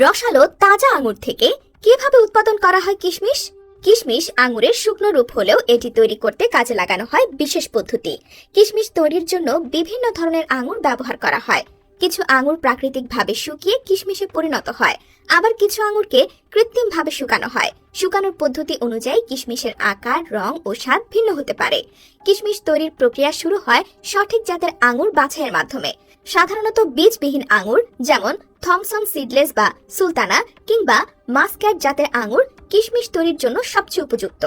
রসালো তাজা আঙুর থেকে কিভাবে উৎপাদন করা হয় কিশমিশ? কিশমিশ আঙুরের শুকনো রূপ হলেও এটি তৈরি করতে কাজে লাগানো হয় বিশেষ পদ্ধতি। কিশমিশ তৈরির জন্য বিভিন্ন ধরনের আঙুর ব্যবহার করা হয়। কিছু আঙুর প্রাকৃতিকভাবে শুকিয়ে কিশমিশে পরিণত হয়, আবার কিছু আঙুরকে কৃত্রিমভাবে শুকানো হয়। শুকানোর পদ্ধতি অনুযায়ী কিশমিশের আকার, রং ও স্বাদ ভিন্ন হতে পারে। কিশমিশ তৈরির প্রক্রিয়া শুরু হয় সঠিক জাতের আঙুর বাছাইয়ের মাধ্যমে। সাধারণত বীজবিহীন আঙুর যেমন থমসন সিডলেস বা সুলতানা কিংবা মাস্ক্যাট জাতের আঙুর কিশমিশ তৈরির জন্য সবচেয়ে উপযুক্ত।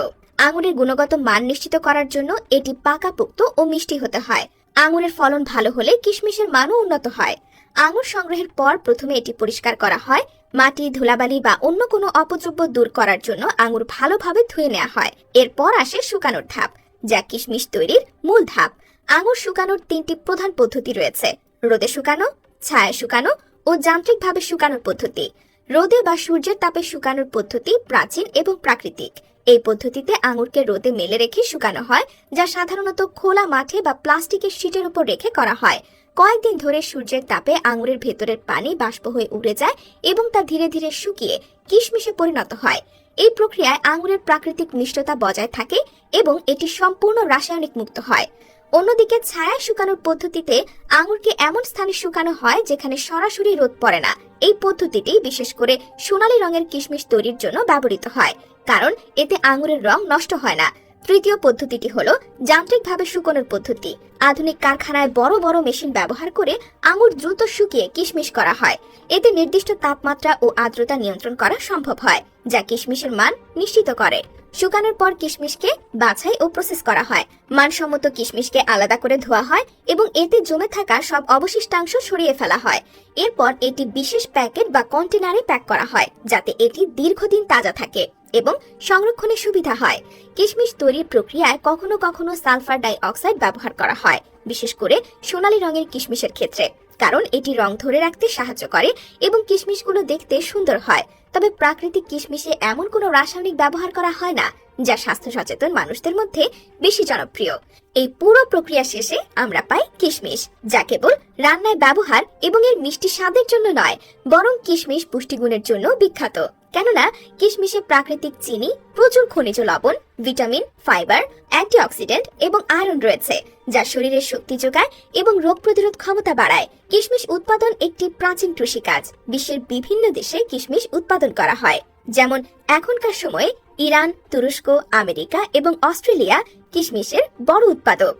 আঙুরের গুণগত মান নিশ্চিত করার জন্য এটি পাকাপোক্ত ও মিষ্টি হতে হয়। আঙুরের ফলন ভালো হলে কিশমিশের মানও উন্নত হয়। আঙুর সংগ্রহের পর প্রথমে এটি পরিষ্কার করা হয়। মাটি, ধুলাবালি বা অন্য কোনো অপদ্রব্য দূর করার জন্য আঙুর ভালোভাবে ধুয়ে নেওয়া হয়। এরপর আসে শুকানোর ধাপ, যা কিশমিশ তৈরির মূল ধাপ। আঙুর শুকানোর তিনটি প্রধান পদ্ধতি রয়েছে: রোদে শুকানো, ছায়া শুকানো ও যান্ত্রিকভাবে শুকানোর পদ্ধতি। রোদে বা সূর্যের তাপে শুকানোর পদ্ধতি প্রাচীন এবং প্রাকৃতিক। এই পদ্ধতিতে আঙুরকে রোদে মেলে রেখে শুকানো হয়, যা সাধারণত খোলা মাঠে বা প্লাস্টিকের শীটের উপর রেখে করা হয়। কয়েকদিন ধরে সূর্যের তাপে আঙুরের ভেতরের পানি বাষ্প হয়ে উড়ে যায় এবং তা ধীরে ধীরে শুকিয়ে কিশমিশে পরিণত হয়। এই প্রক্রিয়ায় আঙুরের প্রাকৃতিক মিষ্টতা বজায় থাকে এবং এটি সম্পূর্ণ রাসায়নিক মুক্ত হয়। অন্যদিকে ছায়া শুকানোর পদ্ধতিতে আঙুরকে এমন স্থানে শুকানো হয় যেখানে সরাসরি রোদ পড়ে না। এই পদ্ধতিটি বিশেষ করে সোনালী রঙের কিশমিশ তৈরির জন্য ব্যবহৃত হয়, কারণ এতে আঙুরের রং নষ্ট হয় না। তৃতীয় পদ্ধতিটি হলো যান্ত্রিকভাবে শুকানোর পদ্ধতি। আধুনিক কারখানায় বড় বড় মেশিন ব্যবহার করে আঙুর দ্রুত শুকিয়ে কিশমিশ করা হয়। এতে নির্দিষ্ট তাপমাত্রা ও আর্দ্রতা নিয়ন্ত্রণ করা সম্ভব হয়, যা কিশমিশের মান নিশ্চিত করে। শুকানোর পর কিশমিশকে বাছাই ও প্রসেস করা হয়। মানসম্মত কিশমিশকে আলাদা করে ধোয়া হয় এবং এতে জমে থাকা সব অবশিষ্টাংশ সরিয়ে ফেলা হয়। এরপর এটি বিশেষ প্যাকেট বা কন্টেনারে প্যাক করা হয়, যাতে এটি দীর্ঘদিন তাজা থাকে এবং সংরক্ষণের সুবিধা হয়। কিশমিশ তৈরির প্রক্রিয়ায় কখনো কখনো সালফার ডাই অক্সাইড ব্যবহার করা হয়, বিশেষ করে সোনালী রঙের কিশমিশের ক্ষেত্রে, কারণ এটি রং ধরে রাখতে সাহায্য করে এবং কিশমিশগুলো দেখতে সুন্দর হয়। তবে প্রাকৃতিক কিশমিশে এমন কোনো রাসায়নিক ব্যবহার করা হয় না, যা স্বাস্থ্য সচেতন মানুষদের মধ্যে বেশি জনপ্রিয়। এই পুরো প্রক্রিয়া শেষে আমরা পাই কিশমিশ, যা কেবল রান্নায় ব্যবহার এবং এর মিষ্টি স্বাদের জন্য নয়, বরং কিশমিশ পুষ্টিগুণের জন্য বিখ্যাত। কেননা কিশমিশে প্রাকৃতিক চিনি, প্রচুর খনিজ লবণ, ভিটামিন, ফাইবার, অ্যান্টিঅক্সিডেন্ট এবং আয়রন রয়েছে, যা শরীরের শক্তি যোগায় এবং রোগ প্রতিরোধ ক্ষমতা বাড়ায়। কিশমিশ উৎপাদন একটি প্রাচীন কৃষিকাজ। বিশ্বের বিভিন্ন দেশে কিশমিশ উৎপাদন করা হয়, যেমন এখনকার সময়ে ইরান, তুরস্ক, আমেরিকা এবং অস্ট্রেলিয়া কিশমিশের বড় উৎপাদক।